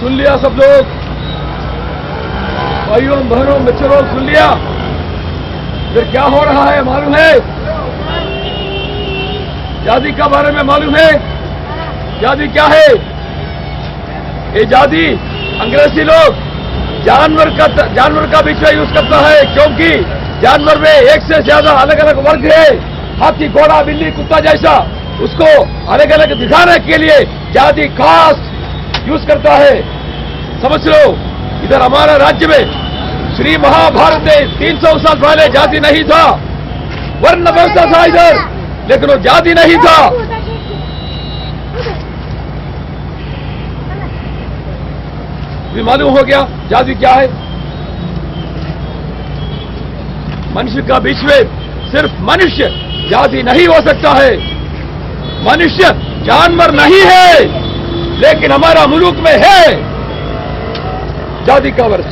सुन लिया सब लोग, भाइयों बहनों मित्रों, सुन लिया। फिर क्या हो रहा है मालूम है? जाति का बारे में मालूम है? जाति क्या है? ये जाति अंग्रेजी लोग जानवर का विषय यूज करता है, क्योंकि जानवर में एक से ज्यादा अलग अलग वर्ग है। हाथी, घोड़ा, बिल्ली, कुत्ता जैसा, उसको अलग अलग दिखाने के लिए जाति कास्ट यूज करता है। समझ लो, इधर हमारा राज्य में श्री महाभारत में 300 साल पहले जाति नहीं था, वर्ण व्यवस्था था इधर, लेकिन वो जाति नहीं था। भी मालूम हो गया जाति क्या है? मनुष्य का बीच में सिर्फ मनुष्य जाति नहीं हो सकता है। मनुष्य जानवर नहीं है, लेकिन हमारा मुल्क में है जाति का वर्ष।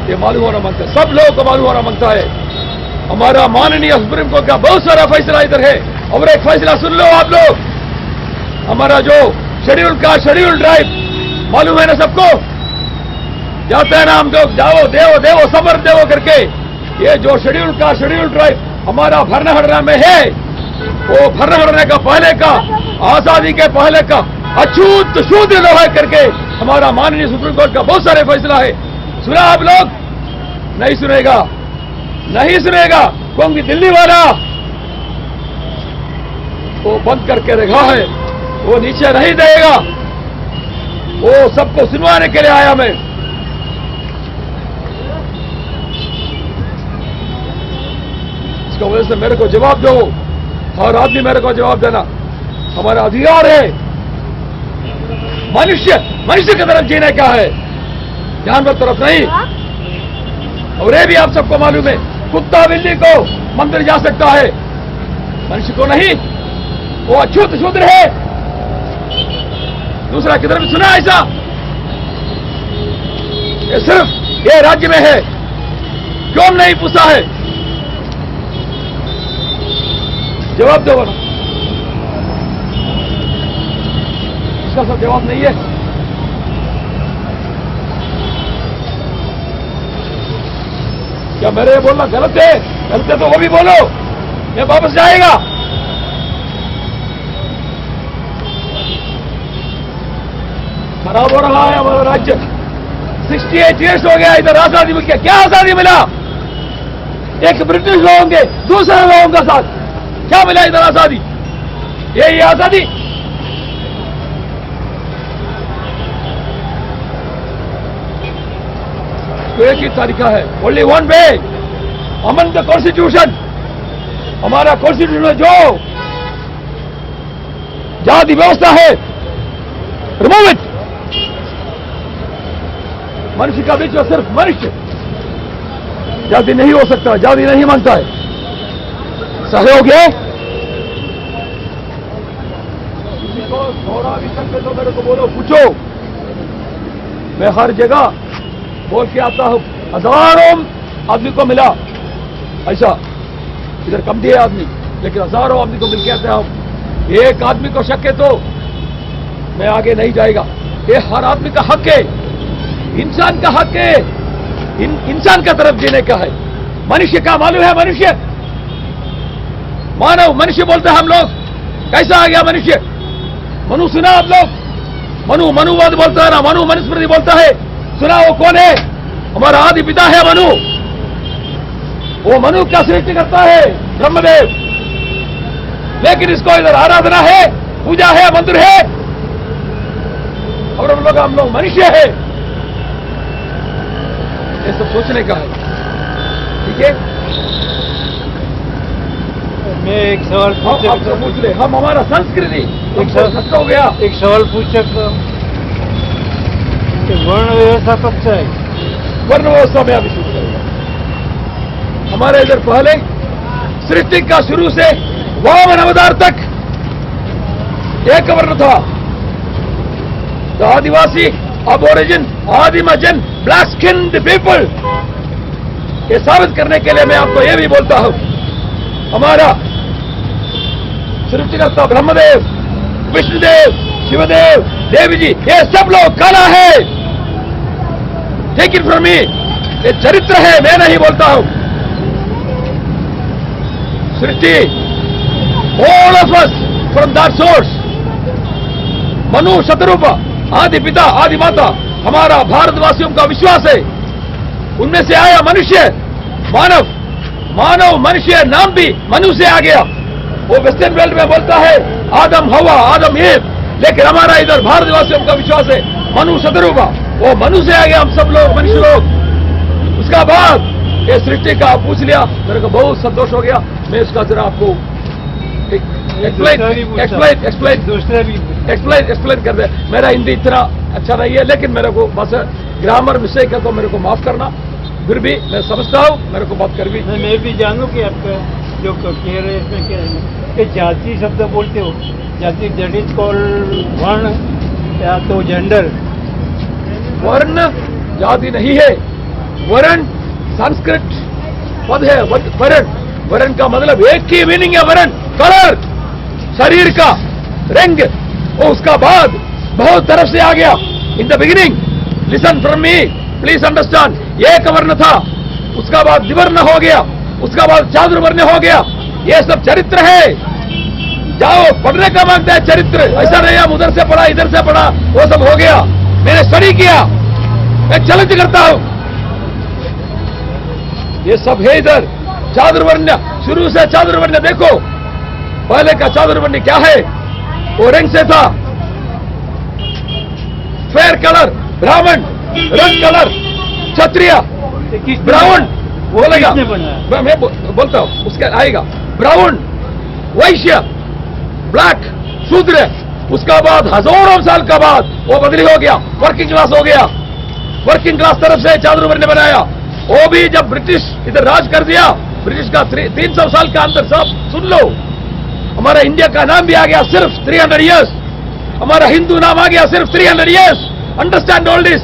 ये मालूम होना मांगता है, सब लोगों को मालूम होना मांगता है। हमारा माननीय सुप्रीम कोर्ट का बहुत सारा फैसला इधर है, और एक फैसला सुन लो आप लोग। हमारा जो शेड्यूल ट्राइब मालूम है ना सबको, जाते हैं ना हम लोग, जाओ देवो देवो समर देवो करके। ये जो शेड्यूल ट्राइब हमारा भरना में है, वो भरने का पहले का, आजादी के पहले का अछूत शुद्ध लोहा करके हमारा माननीय सुप्रीम कोर्ट का बहुत सारे फैसला है। सुना आप लोग? नहीं सुनेगा, नहीं सुनेगा, क्योंकि दिल्ली वाला वो बंद करके रखा है, वो नीचे नहीं देगा, वो सबको सुनवाने के लिए आया मैं। इसका वजह से मेरे को जवाब दो, हर आदमी मेरे को जवाब देना हमारा अधिकार है। मनुष्य की तरफ जीने का है, जानवर तरफ नहीं। और ये भी आप सबको मालूम है, कुत्ता बिल्ली को मंदिर जा सकता है, मनुष्य को नहीं। वो अछूत शूद्र है। दूसरा किधर भी सुना ऐसा? ये सिर्फ ये राज्य में है, क्यों नहीं पूछा है? जवाब दो ना, इसका सब जवाब नहीं है। क्या मेरे ये बोलना गलत है? गलत है तो वो भी बोलो, ये वापस जाएगा। खराब हो रहा है हमारा राज्य। 68 ईयर्स हो गया इधर आजादी मिल के, क्या आजादी मिला? एक ब्रिटिश लोगों के दूसरे लोगों का साथ क्या मिला इधर आजादी? यही आजादी? तो एक ही तरीका है, only one way, Aman the constitution. हमारा कॉन्स्टिट्यूशन में जो जाति व्यवस्था है, रिमूव इट। मनुष्य का बीच में सिर्फ मनुष्य, जाति नहीं हो सकता, जाति नहीं मानता है। सहयोग है? किसी को थोड़ा भी शक तो मेरे को बोलो, पूछो। मैं हर जगह बोल के आता हूं, हजारों आदमी को मिला ऐसा, इधर कम दिए आदमी, लेकिन हजारों आदमी को मिल के आता हूं। एक आदमी को शक है तो मैं आगे नहीं जाएगा। ये हर आदमी का हक है, इंसान का हक है, इंसान का तरफ जीने का है। मनुष्य का मालूम है? मनुष्य मानव, मनुष्य बोलते हैं हम लोग। कैसा आ गया मनुष्य? मनु सुना आप लोग? मनुवाद बोलता है ना, मनु मनुस्मृति बोलता है, सुना? वो कौन है? हमारा आदि पिता है मनु। वो मनु क्या सृष्टि करता है? ब्रह्मदेव। लेकिन इसको इधर आराधना है, पूजा है, मंदिर है, और हम लोग मनुष्य है। ये सब सोचने का है, ठीक है? मैं एक सवाल पूछ ले। हम हमारा संस्कृति नष्ट हो गया। एक सवाल पूछ सकता हूं? वर्ण व्यवस्था कब से आई? वर्ण व्यवस्था में अभी शुरू करेगा। हमारे इधर पहले सृष्टि का शुरू से वामन अवतार तक एक वर्ण था। तो आदिवासी, अबोरिजिन, आदिमजन, ब्लैक स्किन पीपल, ये साबित करने के लिए मैं आपको ये भी बोलता हूं, हमारा सृष्टिकर्ता ब्रह्मदेव, विष्णुदेव, शिवदेव, देवी जी, ये सब लोग काला है। टेक इट फ्रॉम मी, ये चरित्र है, मैं नहीं बोलता हूं। सृष्टि, all of us from that source, Manu Shatarupa, आदि पिता आदि माता, हमारा भारतवासियों का विश्वास है, उनमें से आया मनुष्य, मानव, मानव मनुष्य नाम भी मनु से आ गया। वो वेस्टर्न वर्ल्ड में बोलता है आदम हवा, आदम ईव, लेकिन हमारा इधर भारतवासियों का विश्वास है मनु शतरूपा, वो मनु से आ गया हम सब लोग, मनुष्य लोग। उसका बाद ये सृष्टि का पूछ लिया, मेरे को बहुत संतोष हो गया। मैं इसका जरा आपको एक्सप्लेन कर दे। मेरा हिंदी इतना अच्छा नहीं है, लेकिन मेरे को बस ग्रामर मिस्टेक है तो मेरे को माफ करना, फिर भी मैं समझता हूँ, मेरे को बात कर भी। मैं भी जानूं कि आपका जो कह रहे हैं इसमें क्या है कि जाति शब्द बोलते हो, जाति दैट इज कॉल्ड वर्ण या तो जेंडर। वर्ण जाति नहीं है, वर्ण संस्कृत पद है, वर्ण, वर्ण का मतलब एक ही मीनिंग है, वर्ण कलर, शरीर का रंग। और उसका बाद बहुत तरफ से आ गया। In the beginning, listen from me, please understand, एक वर्ण था, उसका बाद द्विवर्ण हो गया, उसका बाद चातुर्वर्ण हो गया। ये सब चरित्र है, जाओ पढ़ने का मांगता है चरित्र, ऐसा नहीं हम उधर से पढ़ा इधर से पढ़ा, वो सब हो गया। मैंने स्टडी किया, मैं चैलेंज करता हूं, ये सब है इधर। चातुर्वर्ण, शुरू से चातुर्वर्ण देखो, पहले का चातुर्वर्ण क्या है, वो रंग से था, फेयर कलर ब्राह्मण, रंग कलर क्षत्रिय, ब्राह्मण बोलेगा, मैं बोलता हूं, उसके आएगा ब्राह्मण, वैश्य, ब्लैक, शूद्र। उसका बाद हजारों साल का बाद वो बदली हो गया, वर्किंग क्लास हो गया। वर्किंग क्लास तरफ से चातुर्वर्ण बनाया। वो भी जब ब्रिटिश इधर राज कर दिया, ब्रिटिश का 300 साल का अंतर, सब सुन लो, हमारा इंडिया का नाम भी आ गया सिर्फ 300 इयर्स, हमारा हिंदू नाम आ गया सिर्फ 300 years. Understand all this,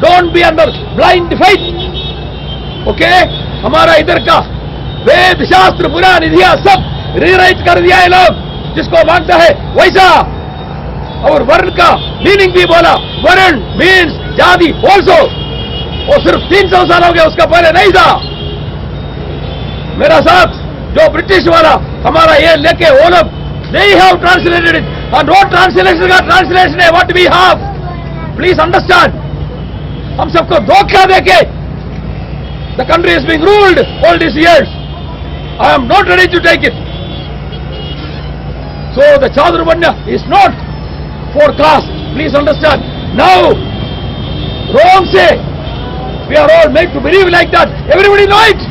don't be under blind faith. Okay, हमारा इधर का वेद शास्त्र पुराण इतिहास सब रीराइट कर दिया है लोग, जिसको मानता है वैसा। और वर्ण का मीनिंग भी बोला, वर्ण मीन्स जाति ऑल्सो। वो सिर्फ 300 साल हो गया, उसका पहले नहीं था। मेरा साथ जो ब्रिटिश वाला हमारा ये लेके वो लोग नहीं हैव ट्रांसलेटेड इट, और नो ट्रांसलेशन का ट्रांसलेशन है what we have, please understand. हम सबको धोखा देके the country is being ruled all this years, I am not ready to take it. So the चातुर्वर्ण is not for caste, please understand. Now, wrong say, we are all made to believe like that. Everybody know it.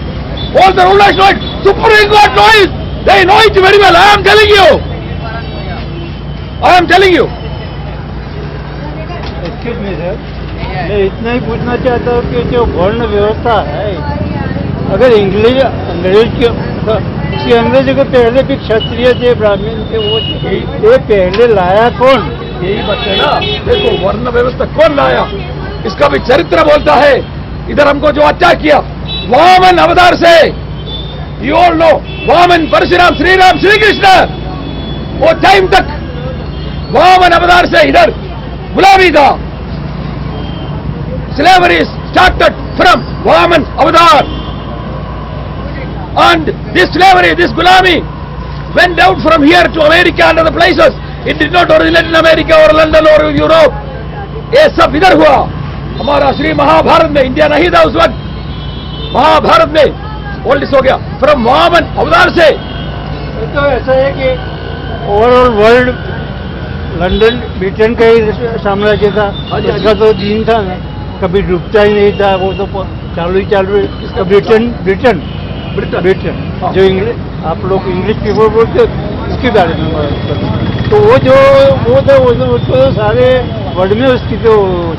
All the rulers know it. Supreme Court know it. They know it very well. I am telling you. I am telling you. Excuse me sir, मैं इतना ही पूछना चाहता हूँ कि जो वर्ण व्यवस्था है, अगर अंग्रेज को पहले भी क्षत्रिय थे, ब्राह्मण थे, वो ये पहले लाया कौन? यही बात है ना, देखो वर्ण व्यवस्था कौन लाया, इसका भी चरित्र बोलता है। इधर हमको जो अटैक किया वामन अवतार से, you all know, Vaman Parshuram, Shri Ram, Shri Krishna, वो टाइम तक वामन अवतार से इधर गुलामी था। स्लेवरी स्टार्टेड फ्रॉम वामन अवतार, and this slavery, this gulami went out from here to America and other places. It did not originate in America or London or Europe. ये सब इधर हुआ। हमारा श्री महाभारत में, इंडिया नहीं था उस वक्त, महाभारत में ओल्ड हो गया फ्रॉम वामन अवतार से। तो ऐसा है कि ओवरऑल वर्ल्ड लंदन ब्रिटेन का ही साम्राज्य था, इसका तो दिन था ना, कभी डूबता ही नहीं था, वो तो चालू ही चालू है। ब्रिटेन जो इंग्लिश, आप लोग इंग्लिश पीपल बोलते हो, उसके बारे में तो वो तो उसको सारे वर्ल्ड में उसकी तो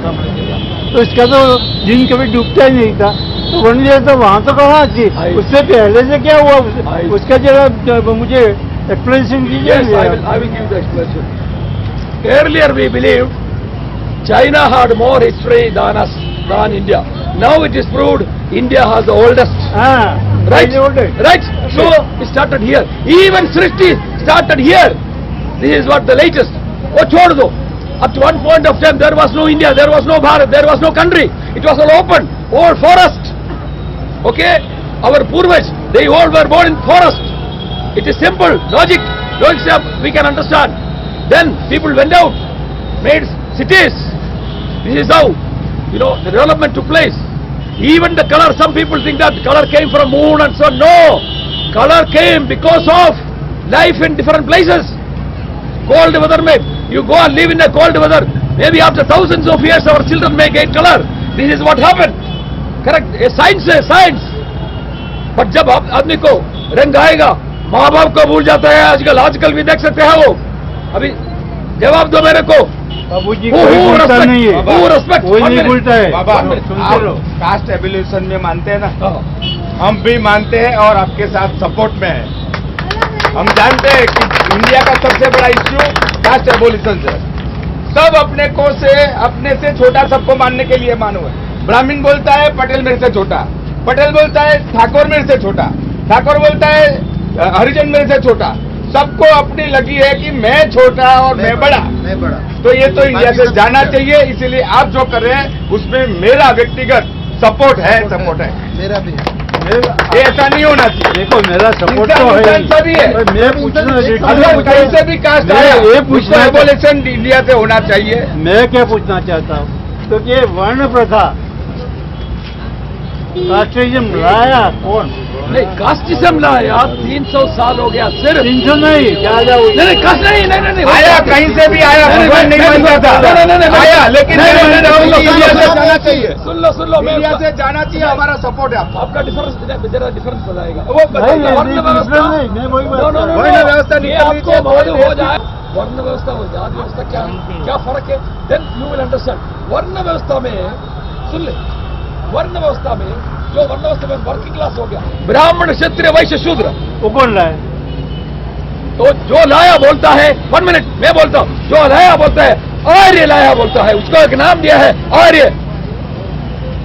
साम्राज्य था, तो इसका तो दिन कभी डूबता ही नहीं था। तो वर्ण तो वहाँ तो कहाँ थी, उससे पहले से क्या हुआ, उसका जरा मुझे एक्सप्लेनेशन दीजिए। Earlier we believed China had more history than us, than India. Now it is proved India has the oldest. Right? Right? So it started here. Even Srishti started here. This is what the latest. वो छोड़ दो, Up to one point of time, there was no India, there was no Bharat, there was no country. It was all open, all forest. Okay? Our Purvaj, they all were born in forest. It is simple, logic we can understand. Then people went out, made cities. This is how, the development took place. Even the color, some people think that color came from moon and so on. No! Color came because of life in different places. Cold weather you go and live in a cold weather. Maybe after thousands of years our children may get color. This is what happened. Correct? Science है, science. But जब आदमी को रंग आएगा, माँ बाप को भूल जाता है. आजकल भी देख सकते हैं वो. अभी जवाब दो मेरे को. बाबूजी कोई बोलता नहीं है. कोई नहीं बोलता है. बाबा आप कास्ट एवोल्यूशन में मानते हैं ना? हम भी मानते हैं और आपके साथ सपोर्ट में है. हम जानते हैं कि इंडिया का सबसे बड़ा इश्यू कास्ट एवोल्यूशन है. सब अपने से छोटा सबको मानने के लिए मानो है. ब्राह्मण बोलता है पटेल मेरे से छोटा, पटेल बोलता है ठाकुर मेरे से छोटा, ठाकुर बोलता है हरिजन मेरे से छोटा. सबको अपनी लगी है कि मैं छोटा और मैं बड़ा. तो ये तो इंडिया से जाना चाहिए. इसीलिए आप जो कर रहे हैं उसमें मेरा व्यक्तिगत सपोर्ट है. मेरा भी है. ये ऐसा नहीं होना चाहिए. देखो मेरा सपोर्ट तो है, सभी है. मैं पूछना अगर कहीं से भी कास्ट आया ये पूछना एवोल्यूशन इंडिया से होना चाहिए. मैं क्या पूछना चाहता हूँ तो ये वर्ण प्रथा कास्टिज्म लाया कौन? नहीं, कास्टिज्म लाया 300 साल हो गया. सिर्फ 300 नहीं, ज्यादा हुई. नहीं, कास्ट नहीं. आया कहीं से भी आया. भगवान नहीं मानता था. आया लेकिन जाना चाहिए. सुन लो इंडिया से जाना चाहिए. हमारा सपोर्ट है. आपका डिफरेंस बताएगा. नहीं, वर्ण व्यवस्था ये आपको मालूम हो जाए. वर्ण व्यवस्था हो जाए, जाति व्यवस्था क्या फर्क है? Then you will understand. वर्ण व्यवस्था में सुन ले, वर्ण व्यवस्था में वर्किंग क्लास हो गया, ब्राह्मण क्षत्रिय वैश्य शूद्र. वो कौन लाए? तो जो लाया बोलता है, 1 मिनट मैं बोलता हूं, जो लाया बोलता है आर्य लाया बोलता है. उसको एक नाम दिया है आर्य.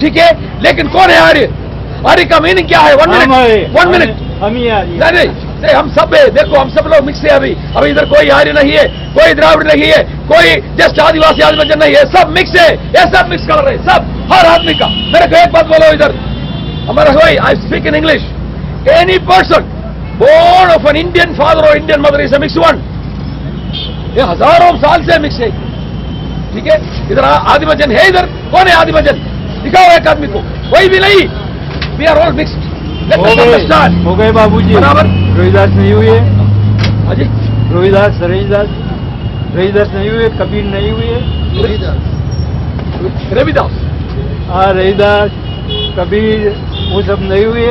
ठीक है, लेकिन कौन है आर्य? आर्य का मीनिंग क्या है? 1 मिनट. हम ही नहीं, हम सब है. देखो हम सब लोग मिक्स है. अभी इधर कोई आर्य नहीं है, कोई द्राविड़ नहीं है, कोई जस्ट आदिवासी आदिवासी नहीं है. सब मिक्स है. ये सब मिक्स कर रहे हैं. सब हर आदमी का. मेरे को एक बात बोलो इधर हमारा भाई. I speak in English. Any person born of an Indian father or Indian mother is a mixed one. ये हजारों साल से मिक्स है. ठीक है, इधर आदिमजन है. इधर कौन है आदिमजन? दिखाओ एक आदमी को. कोई भी नहीं. We are all mixed. हो गए बाबूजी. बराबर. रोहिदास नहीं हुए. हाँ जी, रविदास नहीं हुए. कबीर नहीं हुए. रविदास रविदास कबीर वो सब नहीं हुए.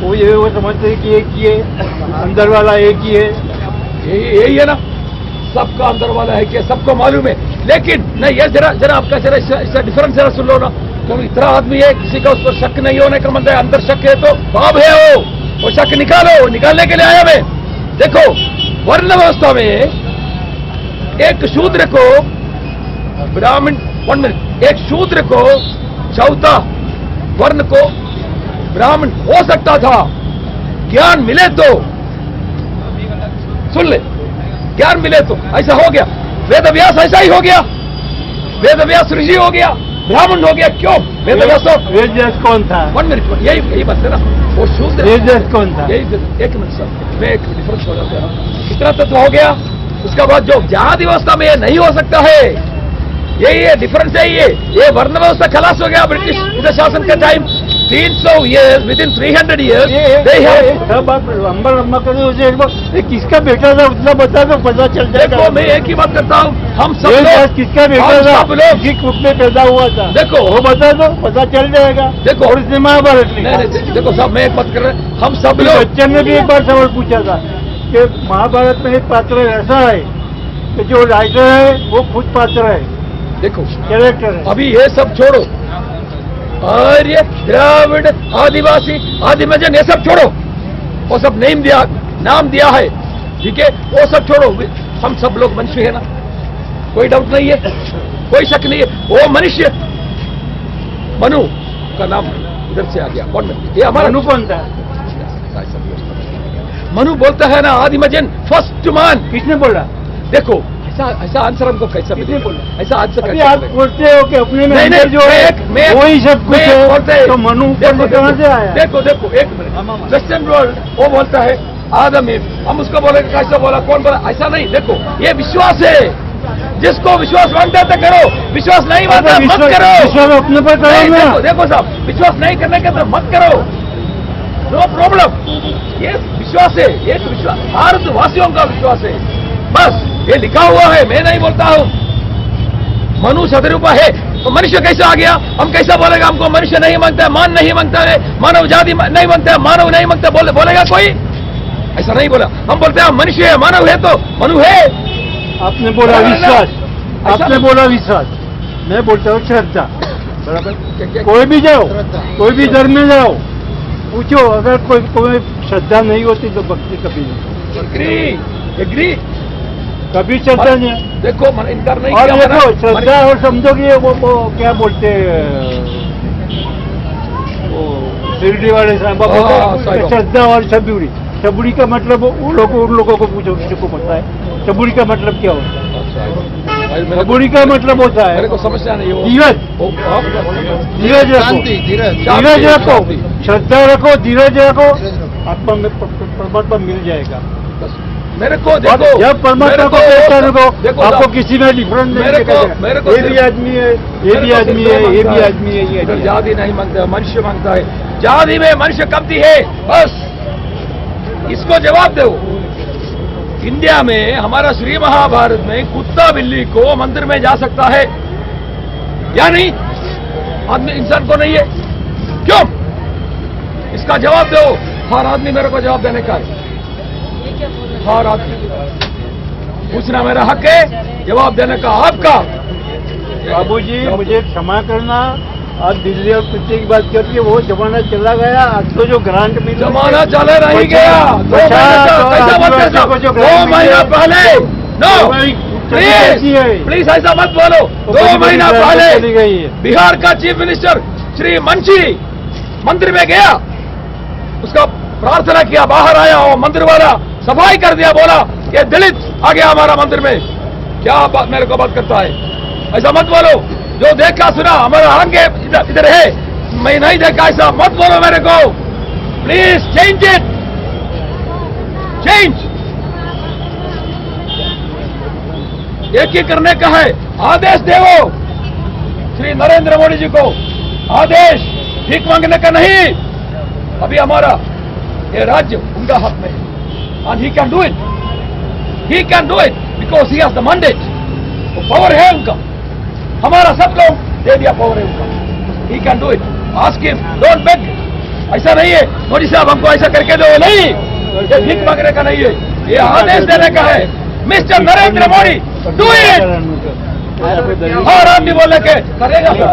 वो समझते कि एक ही है, अंदर वाला एक ही है. यही है ना, सबका अंदर वाला है कि सबको मालूम है. लेकिन नहीं, ये जरा आपका इसका डिफरेंस जरा सुन लो ना. तो इतना आदमी है, किसी का उस पर शक नहीं होने का मतलब है. अंदर शक है तो पाप है. वो शक निकालो. निकालने के लिए आया मैं. देखो वर्ण व्यवस्था में एक शूद्र को ब्राह्मण, 1 मिनट, एक शूद्र को चौथा वर्ण को ब्राह्मण हो सकता था. ज्ञान मिले तो, सुन ले, ज्ञान मिले तो ऐसा हो गया. वेदव्यास ऐसा ही हो गया. वेदव्यास ऋषि हो गया, ब्राह्मण हो गया. क्यों? वेदव्यास कौन था? 1 मिनट, यही बात है ना. वो शूद्र वेदव्यास कौन था? यही 1 मिनट सर, मैं एक डिफरेंस हो जाता है. कितना तत्व हो गया. उसका बाद जो जाति व्यवस्था में ये नहीं हो सकता है. यही है डिफरेंस है. ये वर्ण व्यवस्था खलास हो गया ब्रिटिश शासन के time. 300 years, within 300 years, they have. सब आप लंबा कर दो. किसका बेटा था उतना बता दो, पता चल जाएगा. देखो मैं एक ही बात करता हूँ. हम सब लोग, किसका बेटा था, सब लोग किस कुट में पैदा हुआ था, देखो वो बता दो, पता चल जाएगा. देखो, और इसने महाभारत नहीं, देखो सब मैं एक बात कर रहे हैं. हम सब लोग. बच्चन ने भी एक बार सवाल पूछा था कि महाभारत में एक पात्र ऐसा है कि जो राइटर है वो खुद पात्र है. देखो कैरेक्टर है. अभी ये सब छोड़ो. आर्य, द्राविड़, आदिवासी, आदिमजन, ये सब छोड़ो. वो सब नाम दिया है. ठीक है, वो सब छोड़ो. हम सब लोग मनुष्य है ना, कोई डाउट नहीं है, कोई शक नहीं है. वो मनुष्य, मनु का नाम इधर से आ गया. कौन मनु? ये हमारा मनु कौन था? मनु बोलता है ना आदिमजन, फर्स्ट मैन. किसने बोला? देखो ऐसा आंसर हमको कैसा मिलेगा? ऐसा आंसर अभी कैसा आप मिलेगा? बोलते हो कि अपने में नहीं, अंदर जो है मैं वही सब कुछ है, बोलते तो मनु ऊपर कहाँ से आया? देखो एक मिनट, वेस्टर्न वर्ल्ड वो बोलता है आदमी, हम उसको बोलेंगे कैसा बोला, कौन बोला, ऐसा नहीं। देखो ये विश्वास है, जिसको विश्वास मानता है तो करो, विश्वास नहीं मानता मत करो। विश्वास अपने पर करो नहीं, ना। देखो साहब, विश्वास नहीं करने के तो मत करो, नो प्रॉब्लम। ये विश्वास है, ये तो विश्वास भारतवासियों का विश्वास है, बस ये लिखा हुआ है, मैं नहीं बोलता हूँ। मनु सदरूपा है तो मनुष्य कैसे आ गया? हम कैसा बोलेगा हमको मनुष्य नहीं मांगता है, मान नहीं मांगता है, मानव जाति नहीं मांगता है, मानव नहीं मांगता, बोलेगा कोई? ऐसा नहीं बोला। हम बोलते हैं मनुष्य है, मानव है तो मनु है। आपने बोला विश्वास, आपने बोला विश्वास, मैं बोलता हूँ श्रद्धा। बराबर, कोई भी जाओ, कोई भी धर्म में जाओ, पूछो, अगर कोई श्रद्धा नहीं होती तो भक्ति कभी नहीं, एग्री कभी श्रद्धा नहीं है। देखो इनकार नहीं और किया देखो मैंने। श्रद्धा और समझोगे वो क्या बोलते हैं, वो शिरडी वाले साहब साईं बाबा। श्रद्धा और सबूरी। सबूरी का मतलब उन लोगों को पूछो, किसी को पता है सबूरी का मतलब क्या होता है? सबूरी का मतलब होता है मेरे को समस्या नहीं हो। धीरज, धीरज रखो, धीरज रखो, श्रद्धा रखो, धीरज रखो, आत्मा में परमात्मा मिल जाएगा। मेरे को देखो, जब परमात्मा को पहचान रखो, देखो आपको किसी में डिफरेंस नहीं मेरे को ये भी आदमी है, ये भी आदमी है, ये भी आदमी है, ये जाति नहीं मांगता, मनुष्य मांगता है। जाति में मनुष्य कमती है, बस इसको जवाब दो। इंडिया में हमारा श्री महाभारत में कुत्ता बिल्ली को मंदिर में जा सकता है या नहीं? आदमी इंसान को नहीं है, क्यों? इसका जवाब दो। हर आदमी मेरे को जवाब देने का है, हर आदमी पूछना मेरा हक है, जवाब देने का आपका। बाबूजी मुझे क्षमा करना, आज दिल्ली और कुत्ते की बात करती है, वो जमाना चला गया। आज तो जो ग्रांट मिला, जमाना चला नहीं गया। 2 महीना पहले, नो प्लीज ऐसा मत बोलो। 2 महीना पहले बिहार का चीफ मिनिस्टर श्री मंशी मंदिर में गया, उसका प्रार्थना किया, बाहर आया, और मंदिर वाला सफाई कर दिया, बोला ये दलित आ गया हमारा मंदिर में। क्या बात मेरे को बात करता है? ऐसा मत बोलो। जो देखा सुना हमारा आगे इधर है, मैं नहीं देखा, ऐसा मत बोलो मेरे को। Please change it, change. एक ही करने का है, आदेश दो श्री नरेंद्र मोदी जी को, आदेश, भीख मांगने का नहीं। अभी हमारा ये राज्य उनका हाथ में है, and he can do it. He can do it because he has the mandate. वो पावर है उनका, हमारा सब लोग दे दिया पावर है उनका। He can do it. Ask him, don't beg. ऐसा नहीं है मोदी साहब हमको ऐसा करके दो, नहीं, ये भीख मांगने का नहीं है, ये आदेश देने का है। Mister Narendra Modi, do it. हर आदमी बोले के करेगा सर,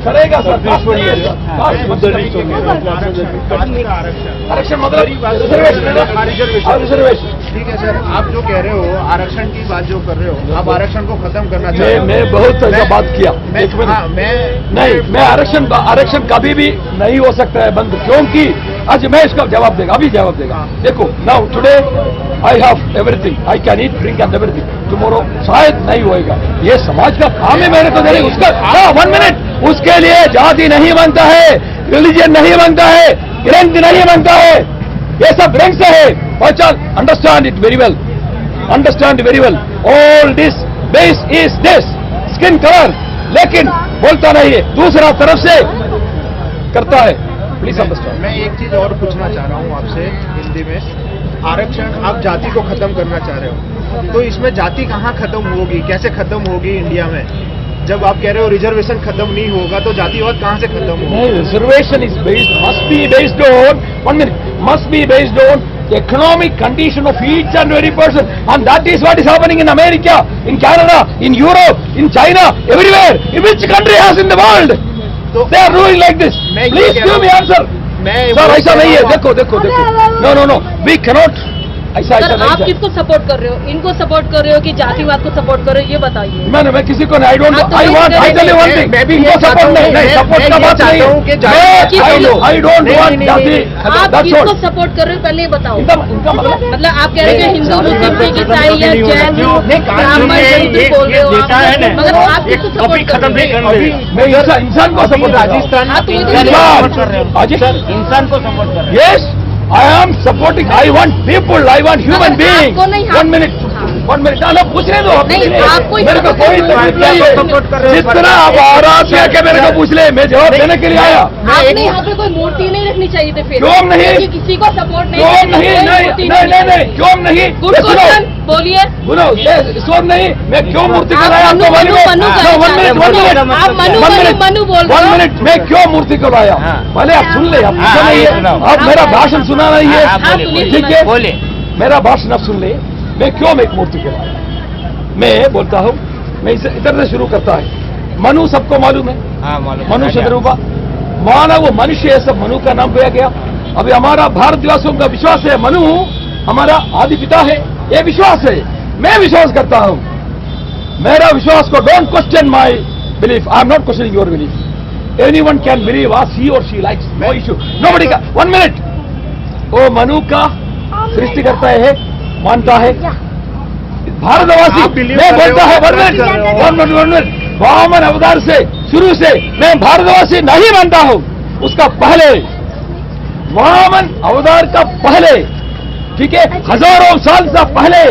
करेगा सर। आरक्षण मतलब रिजर्वेशन। ठीक है सर, आप जो कह रहे हो आरक्षण की बात जो कर रहे हो, आप आरक्षण को खत्म करना चाहते हो। मैं बहुत ऐसा बात किया, मैं आरक्षण कभी भी नहीं हो सकता है बंद, क्योंकि आज मैं इसका जवाब देगा, अभी जवाब देगा। देखो now today I have everything, I can eat drink and everything, tomorrow शायद नहीं होएगा। ये समाज का काम है, मेरे को देने उसका 1 मिनट। उसके लिए जाति नहीं मांगता है, रिलीजन नहीं मांगता है, रंग नहीं मांगता है, ये सब रंग से है। पहचान, understand it very well, understand very well. All this base is this skin colour, लेकिन बोलता नहीं है, दूसरा तरफ से करता है। Please understand. मैं एक चीज और पूछना चाह रहा हूँ आपसे हिंदी में। आरक्षण आप जाति को खत्म करना चाह रहे हो, तो इसमें जाति कहाँ खत्म होगी, कैसे खत्म होगी इंडिया में? जब आप कह रहे हो रिजर्वेशन खत्म नहीं होगा, तो जातिवाद कहाँ से खत्म होगा? Reservation is based, must be based on, 1 minute, must be based on the economic condition of each and every person, and that is what is happening in America, in Canada, in Europe, in China, everywhere. In which country has in the world? They are doing like this. Please give me answer. Sir, ऐसा नहीं है। देखो, no, we cannot ऐसा sir, नहीं आप है। किसको support कर रहे हो? इनको सपोर्ट कर रहे हो कि जातिवाद को सपोर्ट कर रहे हो, ये बताइए। मैं किसी को नहीं, आई डोंट, आप तो आई वही वांट, कह आई रहे टेल यू वन हैं। थिंग, मैं भी इनको ये सपोर्ट चाहता नहीं, हूं, सपोर्ट मैं का ये बात नहीं चाहता हूं कि आई डोंट वांट जाति, आप दैट्स किसको ऑल। सपोर्ट कर रहे हो पहले ये बताओ। इनका मतलब आप कह रहे हो कि हिंदू, मुस्लिम, सिख, ईसाई या जैन, ब्राह्मण, हिंदू बोल रहे हो आप, मगर आप किसको सपोर्ट कर रहे हो? मैं इंसान को सपोर्ट, राजस्थान आप तो ये इंसान को सपोर्ट कर रहे हैं। Yes, I am supporting. I want people. I want human मगर being. आपको नहीं, 1 minute. हाँ। 1 minute. ना पूछने दो आप नहीं, पूछिए। आपको ही मेरे को support कोई कर रहे हो। तकलीफ नहीं सपोर्ट कर रहे है। हो। जितना आप आराम से आके मेरे को पूछ ले, मैं जवाब देने के लिए आया। आपने यहाँ पे कोई मूर्ति नहीं रखनी चाहिए थी फिर। क्यों नहीं? क्योंकि किसी को सपोर्ट नहीं, क्यों नहीं? कोई नहीं मूर्ति नहीं नहीं नहीं, क्यों नहीं? गुड ये सुनो, क्वेश्चन, बोलिए। सुनो, ये सुनो नहीं, मैं क्यों मूर्ति आप को लाया आपको मालूम है? Manu No, 1 minute, 1 minute. आप मनु 1 minute. मनु बोल रहे 1 हो। minute, मैं क्यों मूर्ति को लाया? पहले आप सुन ले, आप पूछा नहीं है, आप मेरा भाषण सुना नहीं है, हाँ, सुनिए, ठीक है? बोलिए। मेरा भाषण आप सुन ले, मैं क्यों एक मूर्ति को लाया? मैं बोलता हूँ, मैं इधर से शुरू करता है। मनु सबको मालूम है, हाँ मालूम। मनु शतरूपा, मानव मनुष्य है, सब मनु का नाम दिया गया। अभी हमारा भारतवासियों का विश्वास है, मनु हमारा आदि पिता है, ये विश्वास है, मैं विश्वास करता हूँ। मेरा विश्वास को don't question my belief, I am not questioning your belief. Anyone can believe as he or she likes, no issue, nobody का। 1 minute, वो मनु का सृष्टि करता है, मानता है भारतवासी। मैं बोलता है 1 मिनट, वामन अवतार से शुरू से मैं भारतवासी नहीं मानता हूं। उसका पहले, वामन अवतार का पहले, ठीक है, हजारों साल से पहले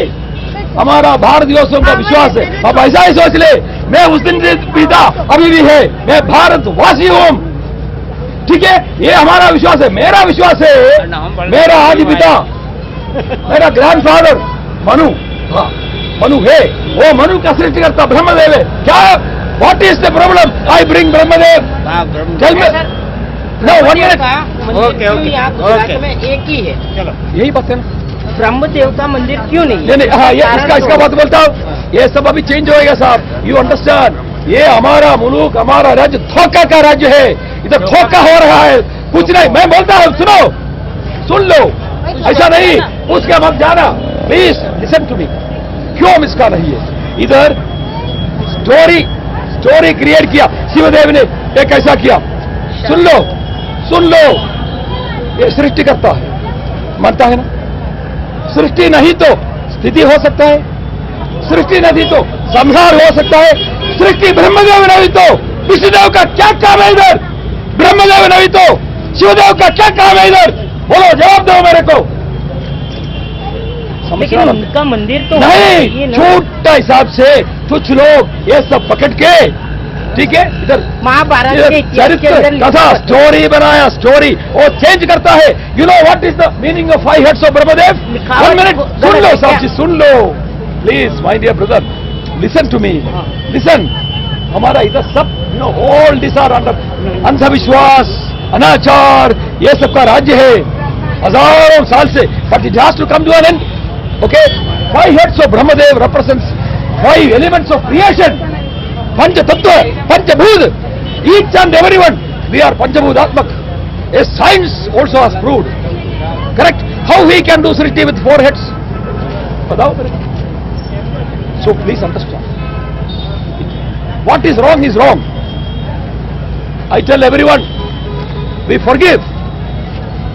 हमारा भारतवासियों का विश्वास है। अब ऐसा ही सोच ले, मैं उस दिन से पिता अभी भी है, मैं भारतवासी हूं, ठीक है, ये हमारा विश्वास है। मेरा विश्वास है, मेरा आदि पिता, मेरा ग्रैंडफादर मनु, हाँ मनु है, वो मनु का सृष्टि करता ब्रह्मदेव है। क्या, what is the problem? I bring Brahmadev, tell me. No 1 minute, okay okay में एक ही है। चलो, यही बात है ना। ब्रह्म देवता मंदिर क्यों नहीं? नहीं नहीं, हाँ, ये इसका बात बोलता हूँ, ये सब अभी चेंज होएगा साहब, यू अंडरस्टैंड। ये हमारा मुल्क, हमारा राज्य धोखा का राज्य है, इधर धोखा हो रहा है, कुछ नहीं। मैं बोलता हूँ, सुनो, सुन लो, ऐसा नहीं पूछ के मत जाना, प्लीज लिसन टू मी। क्यों हम इसका नहीं है? इधर स्टोरी क्रिएट किया शिवदेव ने, ये कैसा किया? सुन लो, ये सृष्टि करता है, मानता है ना? सृष्टि नहीं तो स्थिति हो सकता है, सृष्टि नहीं तो संहार हो सकता है, सृष्टि ब्रह्मदेव नहीं तो विष्णुदेव का क्या काम है इधर? ब्रह्मदेव नहीं तो शिवदेव का क्या काम है इधर? बोलो, जवाब दो मेरे को। लेकिन उनका मंदिर तो नहीं, छोटा हिसाब से कुछ लोग ये सब पकड़ के, ठीक है, इधर महाभारत के चरित्र कथा स्टोरी बनाया, स्टोरी वो चेंज करता है। You know what is the meaning of 5 heads of Brahmadev? 1 minute, सुन लो साहब जी, सुन लो please my dear brother, listen to me, listen. हमारा इधर सब, you know, all this are under अंधविश्वास, अनाचार, ये सब का राज्य है हजारों साल से, but it has to come to an end. Okay, 5 heads of Brahmadev represents 5 elements of creation. Pancha Tattva, Pancha Bhut, each and everyone, we are Panchabhutatmak. A science also has proved. Correct? How he can do Srishti with 4 heads? Badao mere. So please understand. What is wrong. I tell everyone, we forgive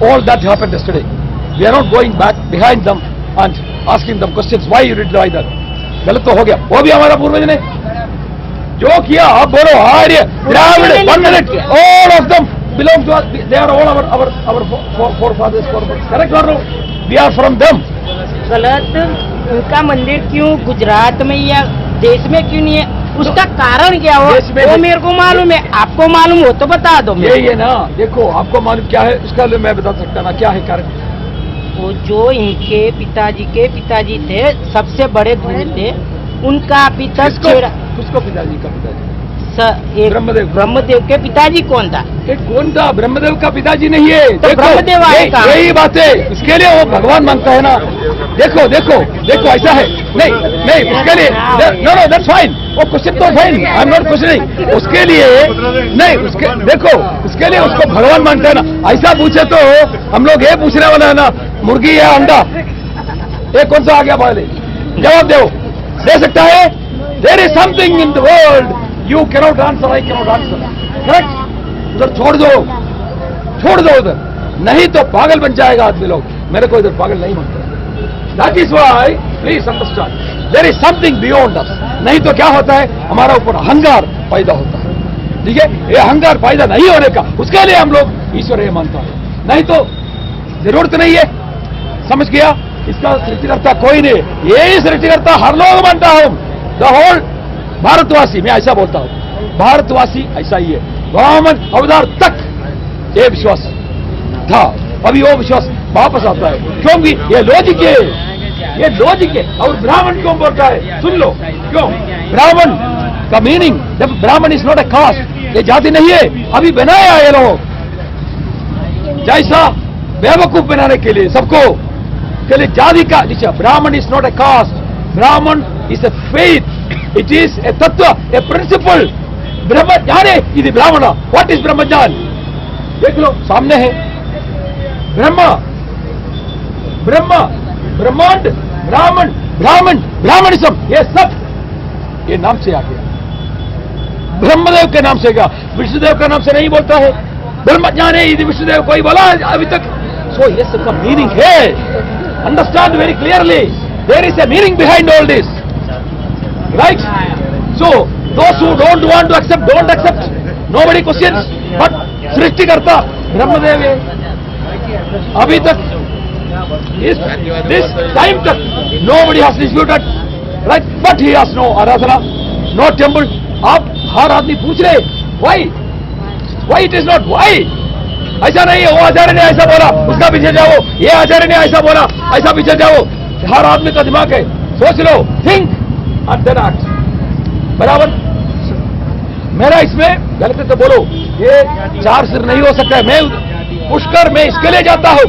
all that happened yesterday. We are not going back behind them and asking them questions, why you did like that. गलत तो हो गया, वो भी हमारा पूर्वज ने जो किया। आप बोलो आर्य, Dravida, 1 minute, all of them belong to us, they are all our forefathers, correct or no? We are from them. गलत, उनका मंदिर क्यों गुजरात में या देश में क्यों नहीं है? उसका कारण क्या हो, वो मेरे को मालूम है, आपको मालूम हो तो बता दो। यही है ना, देखो आपको मालूम क्या है, उसका लिए मैं बता सकता ना क्या है कारण। वो जो इनके पिताजी थे, सबसे बड़े धूल थे, उनका पिता किसको पिताजी का पिताजी? ब्रह्मदेव के पिताजी कौन था? कौन था? ब्रह्मदेव का पिताजी नहीं है। तो ब्रह्मदेव आएगा, यही बात है, इसके लिए वो भगवान मानता है ना। देखो ऐसा है, नहीं उसके लिए, नो दैट्स फाइन, वो क्वेश्चन तो fine, I am not questioning, उसके लिए नहीं, उसके देखो, इसके लिए उसको भगवान मानता है ना। ऐसा पूछे तो हम लोग ये पूछने वाला है ना, मुर्गी या अंडा, ये कौन सा आ गया पहले? जवाब दो, दे सकता है? There is something in the world you cannot answer, I cannot answer, correct? उधर छोड़ दो उधर, नहीं तो पागल बन जाएगा आदमी लोग। मेरे को इधर पागल नहीं बनता। That is why please understand there is something beyond us. नहीं तो क्या होता है, हमारा ऊपर अहंकार पैदा होता है। ठीक है, ये अहंकार पैदा नहीं होने का, उसके लिए हम लोग ईश्वर ये मानता है, नहीं तो जरूरत नहीं है। समझ गया? इसका सृष्टिकर्ता कोई नहीं, यही सृष्टिकर्ता हर लोग मानता हूं। द होल भारतवासी, मैं ऐसा बोलता हूं, भारतवासी ऐसा ही है। ब्राह्मण अवतार तक ये विश्वास था, अभी वो विश्वास वापस आता है, क्योंकि ये लॉजिक है, ये लॉजिक है। और ब्राह्मण क्यों बोलता है? सुन लो क्यों। ब्राह्मण का मीनिंग, जब ब्राह्मण इज नॉट ए कास्ट, ये जाति नहीं है, अभी बनाया ये लोग जैसा बेवकूफ बनाने के लिए सबको के लिए जाति का। ब्राह्मण इज नॉट ए कास्ट, ब्राह्मण is a faith, it is a तत्व, ए प्रिंसिपल। ब्रह्मज्ञान है ఇది ब्राह्मण। व्हाट इज ब्रह्मज्ञान? देख लो सामने है, ब्रह्म, ब्रह्मांड, ब्राह्मण, ब्राह्मणिज्म, ये सब ये नाम से आ गया, ब्रह्मदेव के नाम से गया, विष्णुदेव का नाम से नहीं बोलता है। ब्रह्मज्ञान है यदि विष्णुदेव कोई बोला अभी तक, सो ये सबका मीनिंग है। Understand very clearly, there is a meaning behind all this, right? So those who don't want to accept, don't accept, nobody questions, but सृष्टिकर्ता ब्रह्मदेव है। अभी तक दिस टाइम तक nobody has disputed, right? But he has no आराधना, no temple. आप हर आदमी पूछ रहे why it is not, why? ऐसा नहीं है, वो आचार्य ने ऐसा बोला, उसका पीछे जाओ, ये आचार्य ने ऐसा बोला, ऐसा पीछे जाओ। हर आदमी का दिमाग है, सोच लो, थिंक एंड देन एक्ट। बराबर? मेरा इसमें गलत है तो बोलो, ये 4 सिर नहीं हो सकता है। मैं पुष्कर में इसके लिए जाता हूं,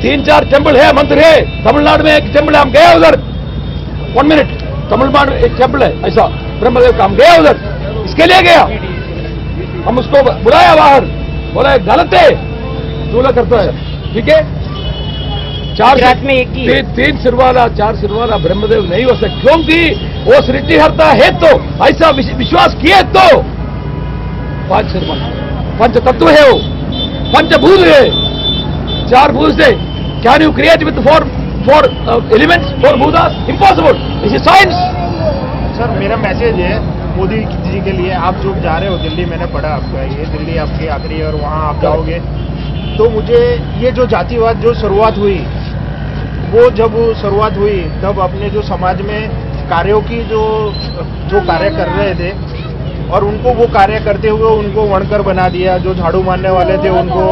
3-4 टेम्पल है, मंदिर है। तमिलनाडु में एक टेम्पल है, हम गए उधर। 1 मिनट, तमिलनाडु में एक टेम्पल है ऐसा ब्रह्मदेव का, हम गए उधर, इसके लिए गया। हम उसको बुलाया बाहर, बोला गलत है, दूल्हा करता है, ठीक है। 3 सिर वाला 4 सिर वाला ब्रह्मदेव नहीं हो सकता, क्योंकि वो सृष्टिकर्ता है तो ऐसा विश्वास किए तो 5 सिर वाला पंच तत्व है, वो पंचभूत है, 4 भूत है। Can you create with 4 elements, 4 भूतास? Impossible, this is science. Sir मेरा मैसेज है मोदी जी के लिए, आप जो जा रहे हो दिल्ली, मैंने पढ़ा आपका, ये दिल्ली आपकी आखिरी है और वहाँ आप जाओगे, तो मुझे ये जो जातिवाद जो शुरुआत हुई, वो जब शुरुआत हुई तब अपने जो समाज में कार्यों की जो कार्य कर रहे थे और उनको वो कार्य करते हुए उनको वणकर बना दिया, जो झाड़ू मारने वाले थे उनको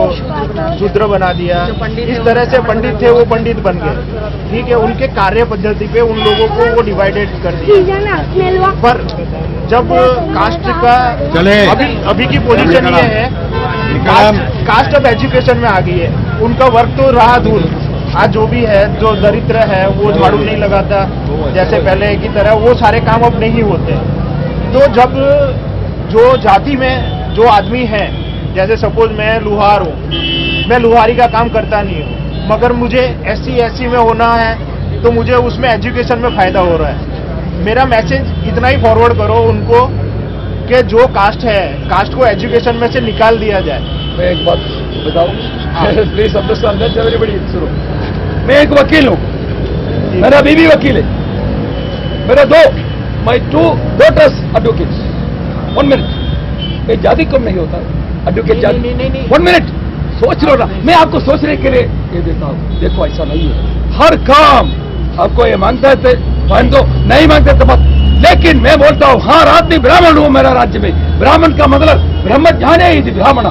शूद्र बना दिया। इस तरह से पंडित थे वो पंडित बन गए, ठीक है। उनके कार्य पद्धति पे उन लोगों को वो डिवाइडेड कर दिया। पर जब कास्ट का अभी की पोजीशन ये है, कास्ट ऑफ एजुकेशन में आ गई है, उनका वर्क तो रहा दूर। आज जो भी है, जो दरिद्र है वो झाड़ू नहीं लगाता जैसे पहले की तरह, वो सारे काम अब नहीं होते। तो जब जो जाति में जो आदमी है, जैसे सपोज मैं लुहार हूँ, मैं लुहारी का काम करता नहीं हूँ, मगर मुझे SC में होना है तो मुझे उसमें एजुकेशन में फायदा हो रहा है। मेरा मैसेज इतना ही फॉरवर्ड करो उनको कि जो कास्ट है, कास्ट को एजुकेशन में से निकाल दिया जाए। मैं एक बात बताऊं, प्लीज अंडरस्टैंड दैट एवरीबॉडी। सुनो, मैं एक वकील हूँ, मेरा बीवी वकील है, मेरा 2 daughters advocates। 1 मिनट, एक जाति कम नहीं होता एडवोकेट जाति। नहीं। 1 मिनट सोच लो ना, मैं आपको सोचने के लिए ये देता हूँ। देखो ऐसा नहीं है, हर काम आपको ये मांगता है मान दो, नहीं मांगते तो मत। लेकिन मैं बोलता हूँ हर आदमी ब्राह्मण हूँ मेरा राज्य में। ब्राह्मण का मतलब ब्रह्मज्ञान है, यदि ब्राह्मण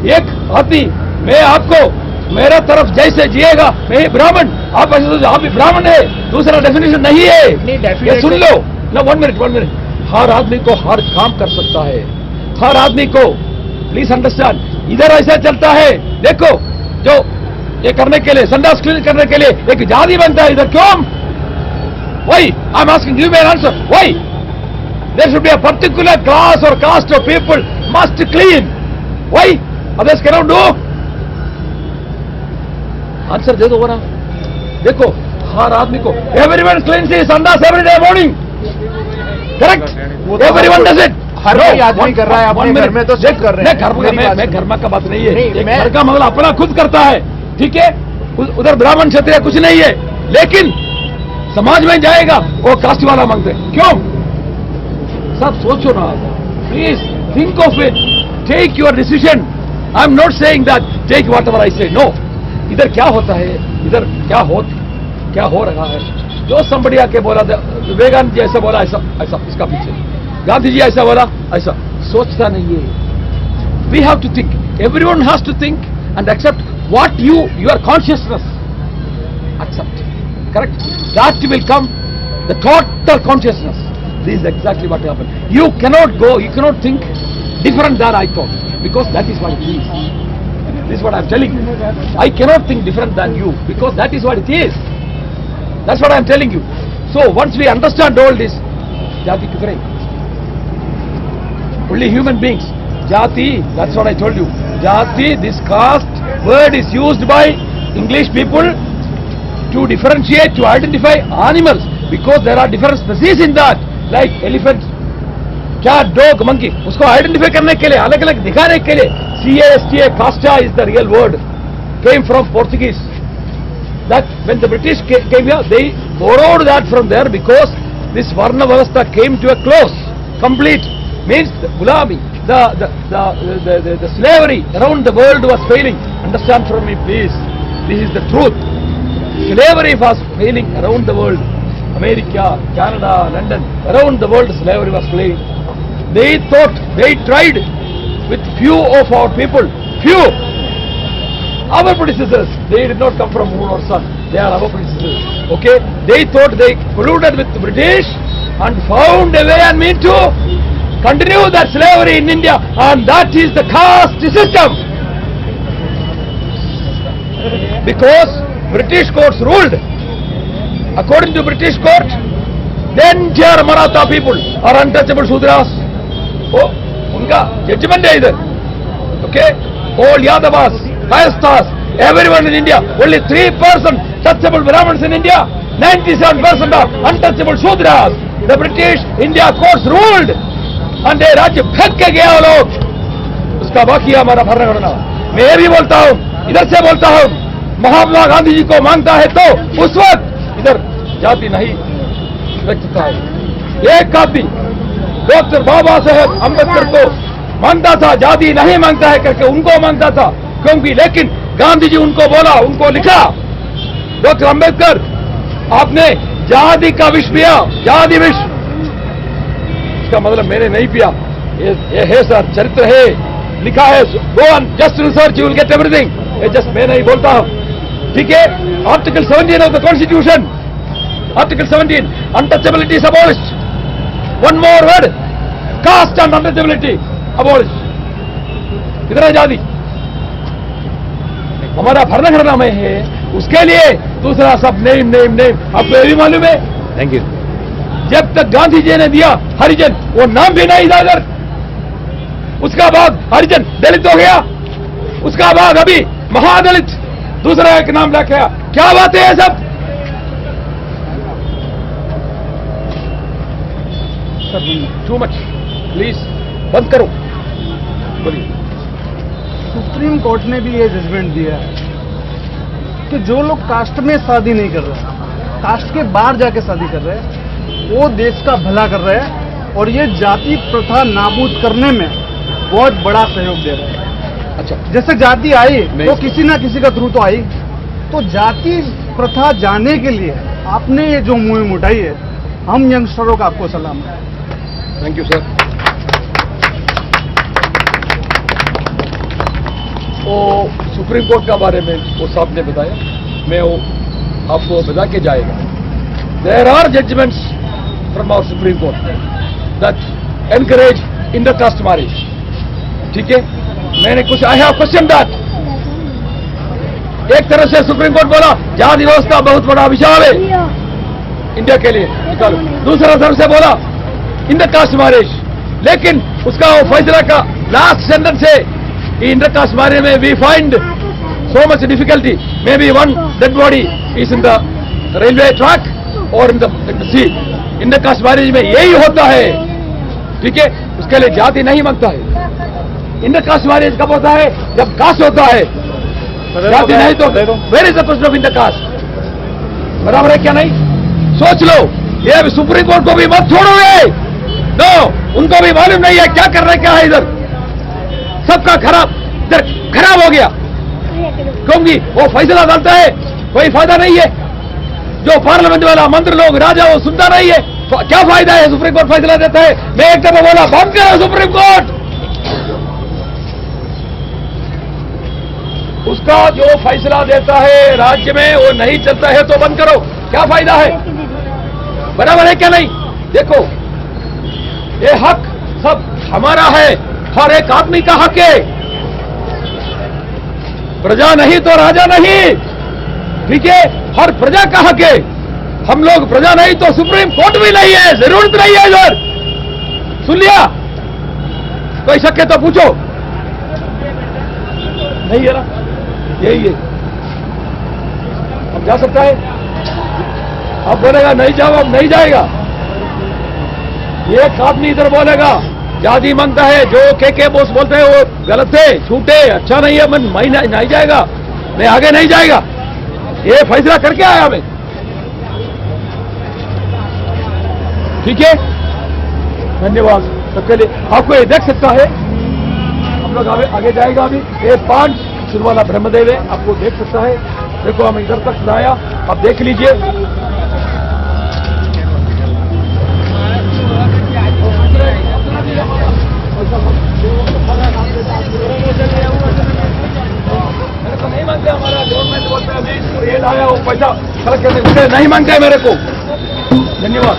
एक आदमी, मैं आपको मेरा तरफ जैसे जिएगा मैं ब्राह्मण, आप ऐसे सोचो आप भी ब्राह्मण है, दूसरा डेफिनेशन नहीं है। ये सुन लो ना, 1 मिनट। हर आदमी को हर काम कर सकता है, हर आदमी को, प्लीज अंडरस्टैंड। इधर ऐसा चलता है, देखो जो ये करने के लिए, संडास क्लीन करने के लिए एक जाति बनता है इधर, क्यों? Why? I'm asking, give me an answer. Why? There should be a particular class or caste of people must clean. Why? Others cannot do. Answer दे दो ना। देखो हर आदमी को एवरीवन क्लीन्स हिज संडास every day morning, correct? Everyone does it. हर कोई आदमी कर रहा है अपने घर में, तो सब कर रहे हैं। मैं घर में का बात नहीं है, नहीं, एक मैं- घर का मामला अपना खुद करता है, ठीक है? उधर ब्राह्मण क्षत्रिय कुछ नहीं है, लेकिन समाज में जाएगा वो कास्ट वाला मांगते हैं। क्यों? सब सोचो ना, please think of it, take your decision. I am not saying that take whatever I say, no. इधर क्या होता है, इधर क्या हो रहा है, जो somebody आके बोला था, विवेकानंद जी ऐसा बोला, ऐसा इसका पीछे गांधी जी ऐसा बोला, ऐसा सोचता नहीं है। We have to think, everyone has to think and accept what your consciousness accept, correct? That will come the total consciousness. This is exactly what happened. You cannot think different than I thought, because that is what it is. This is what I am telling you. I cannot think different than you, because that is what it is. That's what I am telling you. So once we understand all this, jati kyun kare? Only human beings. Jati, that's what I told you. Jati, this caste word is used by English people to differentiate, to identify animals, because there are different species in that, like elephant, cat, dog, monkey. उसको identify करने के लिए, अलग अलग दिखाने के लिए, CASTA, casta is the real word, came from Portuguese. That when the British came here, they borrowed that from there, because this Varna Vyavastha came to a close, complete, means the Gulami, the slavery around the world was failing. Understand from me, please. This is the truth. Slavery was failing around the world. America, Canada, London, around the world slavery was failing. They thought, they tried with few of our people, few. Our predecessors, they did not come from moon or sun. They are our predecessors. Okay? They thought they colluded with the British and found a way and mean to continue that slavery in India, and that is the caste system. Because British courts ruled. According to British court, the entire Maratha people are untouchable Shudras. Oh, unka judgment hai idhar. Okay? All Yadavas, Kayasthas, everyone in India, only 3% touchable Brahmins in India, 97% are untouchable Shudras. The British India courts ruled, and they राज्य फेंक के गया वो लोग, उसका बाकी है हमारा भरना करना। मैं ये भी बोलता हूँ, इधर से बोलता हूँ, महात्मा गांधी जी को मांगता है तो उस वक्त इधर जाति नहीं व्यक्तता है। एक आदमी डॉक्टर बाबा साहेब अम्बेडकर को मांगता था, जाति नहीं मांगता है करके उनको मांगता था, क्योंकि लेकिन गांधी जी उनको बोला, उनको लिखा, डॉक्टर अम्बेडकर आपने जाति का विष पिया, जाति विष। इसका मतलब मैंने नहीं पिया, ये है सर, चरित्र है, लिखा है, go on, just research, you will get everything. ये जस्ट मैं नहीं बोलता हूं, ठीक है? Article 17 of the constitution, article 17, untouchability is abolished. One more word, caste and untouchability abolished. कितना जाति हमारा भरना करना में है, उसके लिए दूसरा सब नेम नेम नेम। आपको ये भी मालूम है, थैंक यू, जब तक गांधी जी ने दिया हरिजन, वो नाम भी नहीं था इधर। उसका बाद हरिजन दलित हो गया, उसका बाद अभी महादलित दूसरा एक नाम रख गया। क्या बात है ये सब? टू मच, प्लीज बंद करो, बोलिए। सुप्रीम कोर्ट ने भी ये जजमेंट दिया है कि जो लोग कास्ट में शादी नहीं कर रहे, कास्ट के बाहर जाके शादी कर रहे हैं, वो देश का भला कर रहे हैं, और ये जाति प्रथा नाबूद करने में बहुत बड़ा सहयोग दे रहे हैं। अच्छा, जैसे जाति आई तो किसी ना किसी का थ्रू तो आई, तो जाति प्रथा जाने के लिए आपने ये जो मुहिम उठाई है, हम यंगस्टरों का आपको सलाम है। Thank you sir. वो सुप्रीम कोर्ट का बारे में वो साहब ने बताया, मैं वो आपको बता के जाएगा। There are judgements from our Supreme Court that encourage intercaste marriage, ठीक है? मैंने कुछ आई हैव क्वेश्चन दैट। एक तरह से सुप्रीम कोर्ट बोला जाति व्यवस्था बहुत बड़ा अभिशाप है इंडिया के लिए, दूसरा तरफ से बोला इंटरकास्ट मैरिज, लेकिन उसका वो फैसला का लास्ट सेंटेंस है, इंटरकास्ट मैरिज में we find so much difficulty, maybe one dead body is in the railway track और सी इंटर कास्ट मैरिज में यही होता है, ठीक है। उसके लिए जाति नहीं मांगता है। इंटर कास्ट मैरिज कब होता है? जब कास्ट होता है, जाति नहीं तो where is the question of inter caste? बराबर है क्या नहीं? सोच लो, ये सुप्रीम कोर्ट को भी मत छोड़ोगे तो उनको भी मालूम नहीं है क्या कर रहे क्या है इधर, सबका खराब इधर खराब हो गया क्योंकि वो फैसला डालता है, कोई फायदा नहीं है। जो पार्लियामेंट वाला मंत्री लोग राजा वो सुनता नहीं है, क्या फायदा है? सुप्रीम कोर्ट फैसला देता है। मैं एक दफा बोला बंद करो सुप्रीम कोर्ट, उसका जो फैसला देता है राज्य में वो नहीं चलता है तो बंद करो, क्या फायदा है? बराबर है क्या नहीं? देखो ये हक सब हमारा है, हर एक आदमी का हक है, प्रजा नहीं तो राजा नहीं, ठीक है। हर प्रजा का हक है, हम लोग प्रजा नहीं तो सुप्रीम कोर्ट भी नहीं है, जरूरत नहीं है इधर। सुन लिया? कोई शक है तो पूछो। नहीं है ना, यही है। अब जा सकता है? अब बोलेगा नहीं जाओ, अब नहीं जाएगा। एक आदमी इधर बोलेगा जाति मांगता है, जो के बोस बोलते हैं वो गलत है, झूठे, अच्छा नहीं है, मैं नहीं जाएगा, मैं आगे नहीं जाएगा। ये फैसला करके आया मैं, ठीक है। धन्यवाद सबके लिए। आपको ये देख सकता है, हम लोग आगे जाएगा। अभी ये 5 शुरू वाला ब्रह्मदेव है, आपको देख सकता है। देखो हम इधर तक लाया, आप देख लीजिए। मेरे को नहीं मांगते, हमारा गवर्नमेंट बोलता है मैं इसको ये लाया वो पैसा नहीं मांगते मेरे को। धन्यवाद।